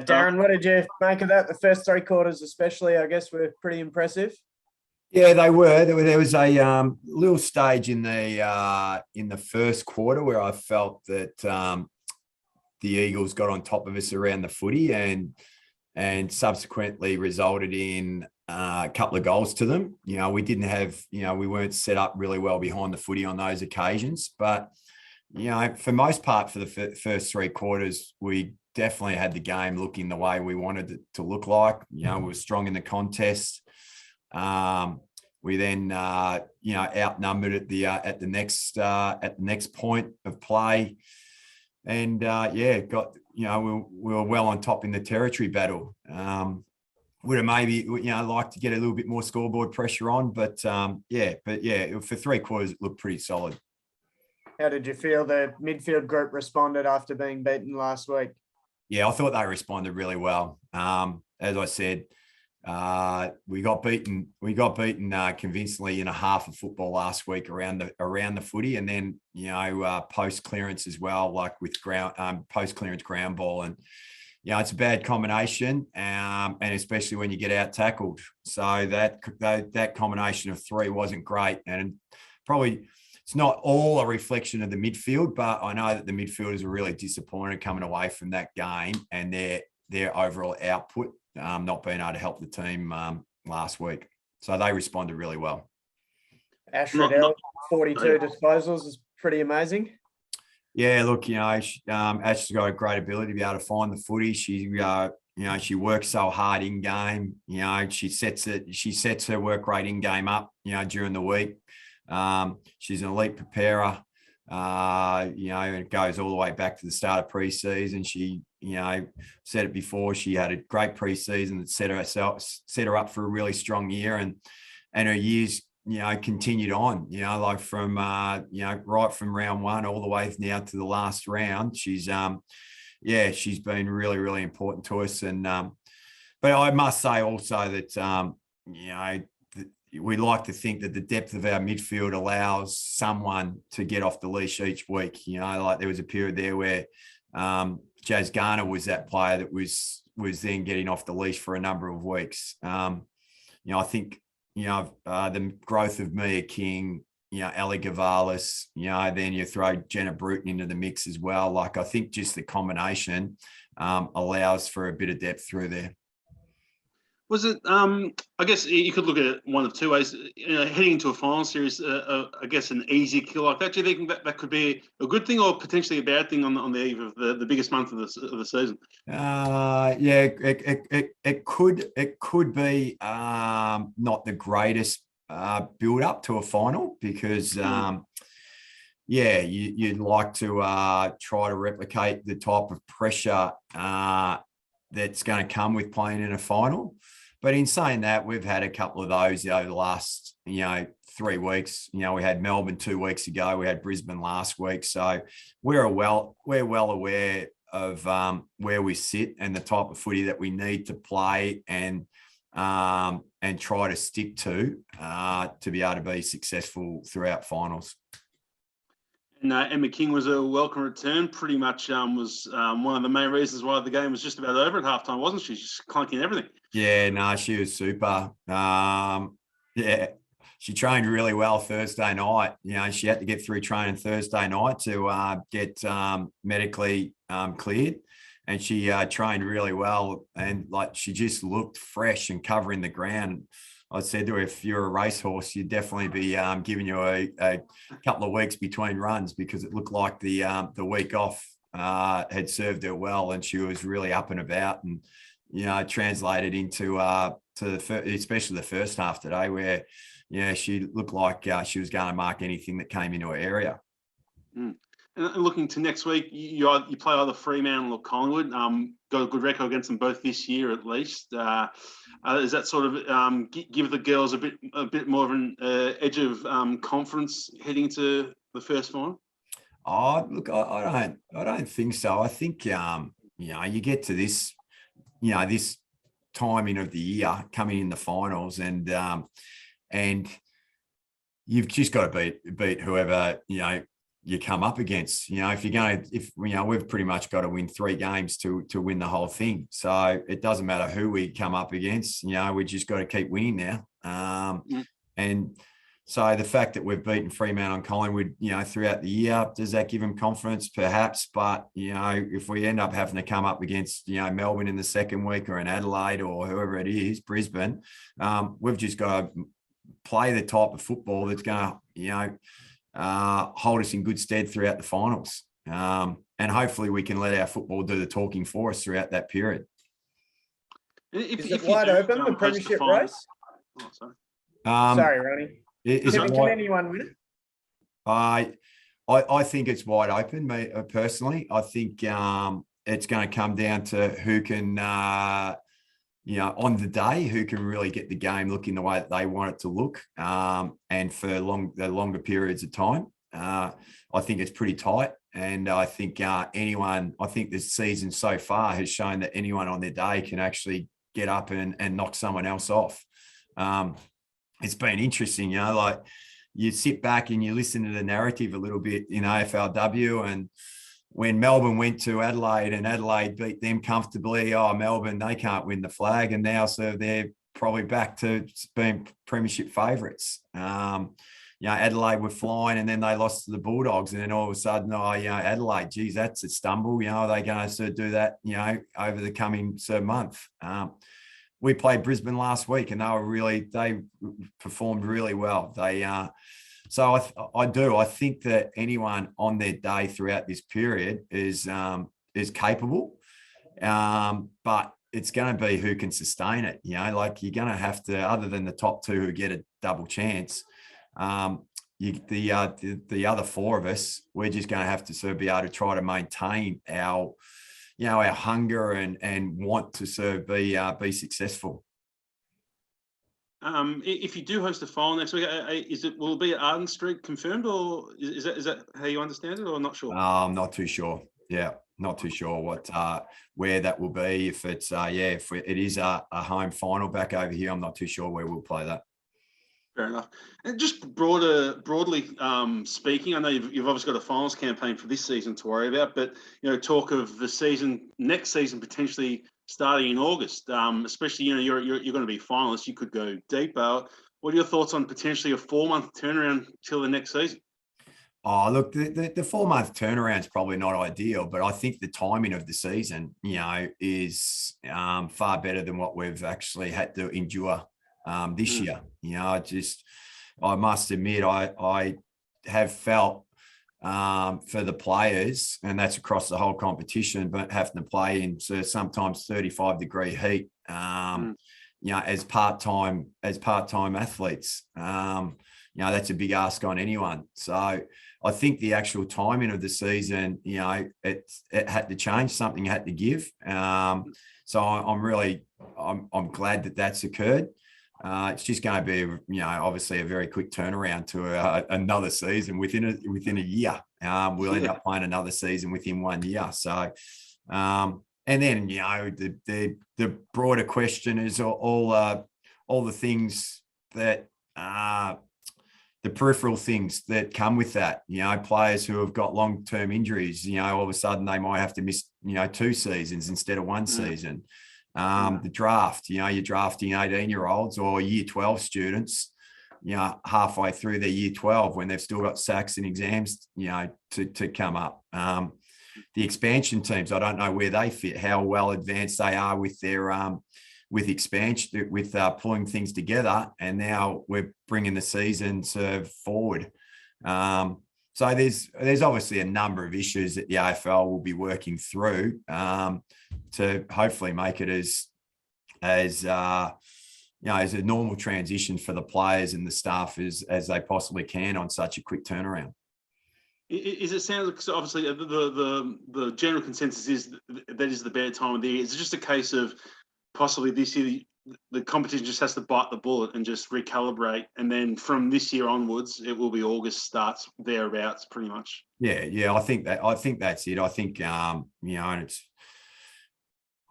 Darren, what did you make of that? The first three quarters, especially, I guess, were pretty impressive. Yeah, they were. There was a little stage in the first quarter where I felt that the Eagles got on top of us around the footy and subsequently resulted in a couple of goals to them. We didn't have, we weren't set up really well behind the footy on those occasions. But, for most part, for the first three quarters, we definitely had the game looking the way we wanted it to look like. We were strong in the contest. We then, outnumbered at the next point of play, and we were well on top in the territory battle. Would have maybe liked to get a little bit more scoreboard pressure on, but for three quarters it looked pretty solid. How did you feel the midfield group responded after being beaten last week? Yeah, I thought they responded really well. As I said, we got beaten convincingly in a half of football last week around the footy, and then post clearance as well, like with post clearance ground ball, and it's a bad combination, and especially when you get out tackled. So that combination of three wasn't great, and probably it's not all a reflection of the midfield, but I know that the midfielders were really disappointed coming away from that game and their overall output not being able to help the team last week. So they responded really well. Ash Riddell, 42 disposals is pretty amazing. Yeah, look, Ash's got a great ability to be able to find the footy. She works so hard in game. She sets her work rate in game up, during the week. She's an elite preparer. And it goes all the way back to the start of pre-season. She, said it before, she had a great pre-season that set her up for a really strong year, and her years, continued on, like from, right from round one all the way now to the last round. She's been really, really important to us. And, but I must say also that, we like to think that the depth of our midfield allows someone to get off the leash each week. Like there was a period there where Jazz Garner was that player that was then getting off the leash for a number of weeks. I think, the growth of Mia King, Ali Gavalis, then you throw Jenna Bruton into the mix as well. Like I think just the combination allows for a bit of depth through there. Was it, I guess you could look at it one of two ways, heading into a final series, I guess an easy kill like that. Do you think that could be a good thing or potentially a bad thing on the eve of the biggest month of the season? It could be not the greatest build up to a final, because you'd like to try to replicate the type of pressure that's going to come with playing in a final. But in saying that, we've had a couple of those over the last, 3 weeks. We had Melbourne 2 weeks ago. We had Brisbane last week. So we're well aware of where we sit and the type of footy that we need to play and try to stick to be able to be successful throughout finals. And Emma King was a welcome return. Pretty much was one of the main reasons why the game was just about over at halftime, wasn't she? She's clunking everything. Yeah, no, she was super. She trained really well Thursday night. She had to get through training Thursday night to get medically cleared, and she trained really well. And like she just looked fresh and covering the ground. I said to her, if you're a racehorse, you'd definitely be giving you a couple of weeks between runs, because it looked like the week off had served her well, and she was really up and about, and translated into especially the first half today, where she looked like she was going to mark anything that came into her area. Mm. And looking to next week, you play either Fremantle or Collingwood. Got a good record against them both this year, at least. Does that sort of give the girls a bit more of an edge of confidence heading to the first final? Oh, look, I don't think so. I think you get to this, this timing of the year, coming in the finals, and you've just got to beat whoever you come up against. We've pretty much got to win 3 games to win the whole thing. So it doesn't matter who we come up against. We just got to keep winning now. And so the fact that we've beaten Fremantle and Collingwood, throughout the year, does that give them confidence? Perhaps. But, if we end up having to come up against, Melbourne in the second week, or in Adelaide, or whoever it is, Brisbane, we've just got to play the type of football that's going to, hold us in good stead throughout the finals. And hopefully we can let our football do the talking for us throughout that period. Is it wide open, the premiership race? Oh, sorry. Sorry, Ronnie. Can anyone win it? I think it's wide open, personally. I think it's going to come down to who can, on the day, who can really get the game looking the way that they want it to look, and for the longer periods of time. I think it's pretty tight. And I think I think this season so far has shown that anyone on their day can actually get up and knock someone else off. It's been interesting, like you sit back and you listen to the narrative a little bit in AFLW, and when Melbourne went to Adelaide and Adelaide beat them comfortably, Melbourne, they can't win the flag. And now so they're probably back to being premiership favourites. Adelaide were flying, and then they lost to the Bulldogs, and then all of a sudden, Adelaide, geez, that's a stumble. Are they going to sort of do that, over the coming month? We played Brisbane last week, and they performed really well. So I think that anyone on their day throughout this period is capable, but it's going to be who can sustain it. Like you're going to have to, other than the top 2 who get a double chance, the other 4 of us, we're just going to have to sort of be able to try to maintain our hunger and want to sort of be successful. If you do host a final next week, will it be at Arden Street confirmed, or is that how you understand it, or not sure? I'm not too sure. Yeah, not too sure where that will be. If it's if it is a home final back over here, I'm not too sure where we'll play that. Fair enough. And just broadly speaking, I know you've obviously got a finals campaign for this season to worry about, but talk of the next season potentially starting in August. Especially you're going to be finalists. You could go deeper. What are your thoughts on potentially a 4-month turnaround till the next season? Oh, look, the 4-month turnaround is probably not ideal, but I think the timing of the season, is far better than what we've actually had to endure this year. I must admit, I have felt for the players, and that's across the whole competition, but having to play in sometimes 35-degree heat, as part-time athletes, that's a big ask on anyone. So I think the actual timing of the season, it had to change, something had to give. So I'm glad that that's occurred. It's just going to be, obviously a very quick turnaround to another season within a year. We'll end up playing another season within 1 year. So, and then the broader question is all the things that the peripheral things that come with that. Players who have got long-term injuries. All of a sudden they might have to miss 2 seasons instead of 1 season. The draft, you're drafting 18-year-olds or year 12 students, halfway through their year 12 when they've still got SACs and exams, to come up. The expansion teams, I don't know where they fit, how well advanced they are with their with expansion, with pulling things together. And now we're bringing the season forward. So there's obviously a number of issues that the AFL will be working through to hopefully make it as a normal transition for the players and the staff as they possibly can on such a quick turnaround. Is it sounds like, so obviously the general consensus is that is the bad time of the year. Is it just a case of possibly this year the competition just has to bite the bullet and just recalibrate, and then from this year onwards it will be August starts thereabouts pretty much? Yeah, I think that's it. I think and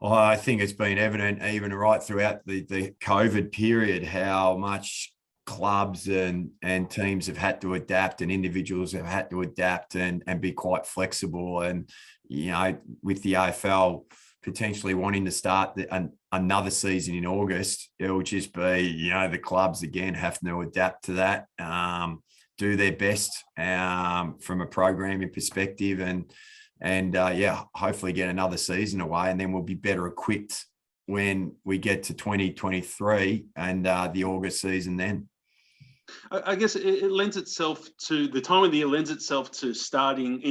I think it's been evident even right throughout the COVID period how much clubs and teams have had to adapt, and individuals have had to adapt and be quite flexible. And, with the AFL potentially wanting to start another season in August, it will just be, the clubs again having to adapt to that, do their best from a programming perspective, and hopefully get another season away, and then we'll be better equipped when we get to 2023 and the August season then. I guess it lends itself to the time of the year, lends itself to starting,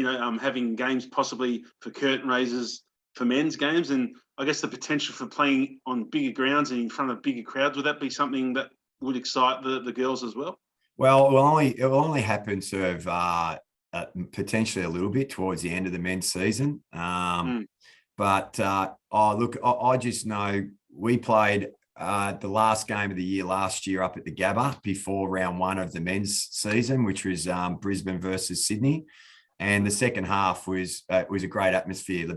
having games possibly for curtain raisers for men's games, and I guess the potential for playing on bigger grounds and in front of bigger crowds. Would that be something that would excite the girls as well? Well, it will only happen sort of potentially a little bit towards the end of the men's season. But I just know we played the last game of the year last year up at the Gabba before round one of the men's season, which was Brisbane versus Sydney. And the second half was a great atmosphere.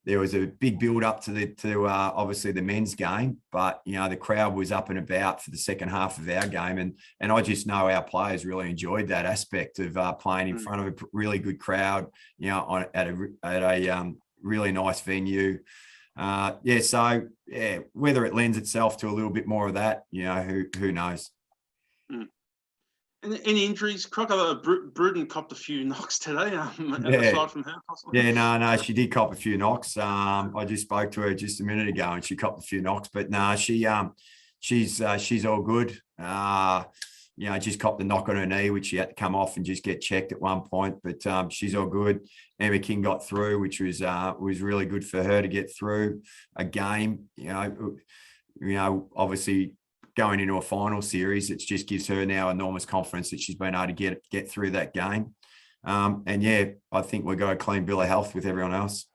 There was a big build up to obviously the men's game, but the crowd was up and about for the second half of our game, and I just know our players really enjoyed that aspect of playing in front of a really good crowd, at a really nice venue. Whether it lends itself to a little bit more of that, who knows. And any injuries? Crocker, Bruton copped a few knocks today. Aside from her, possibly. Yeah, no, she did cop a few knocks. I just spoke to her just a minute ago, and she copped a few knocks. But no, she's all good. Just copped the knock on her knee, which she had to come off and just get checked at one point. But she's all good. Emma King got through, which was really good for her to get through a game. Obviously, going into a final series, it just gives her now enormous confidence that she's been able to get through that game. I think we've got a clean bill of health with everyone else.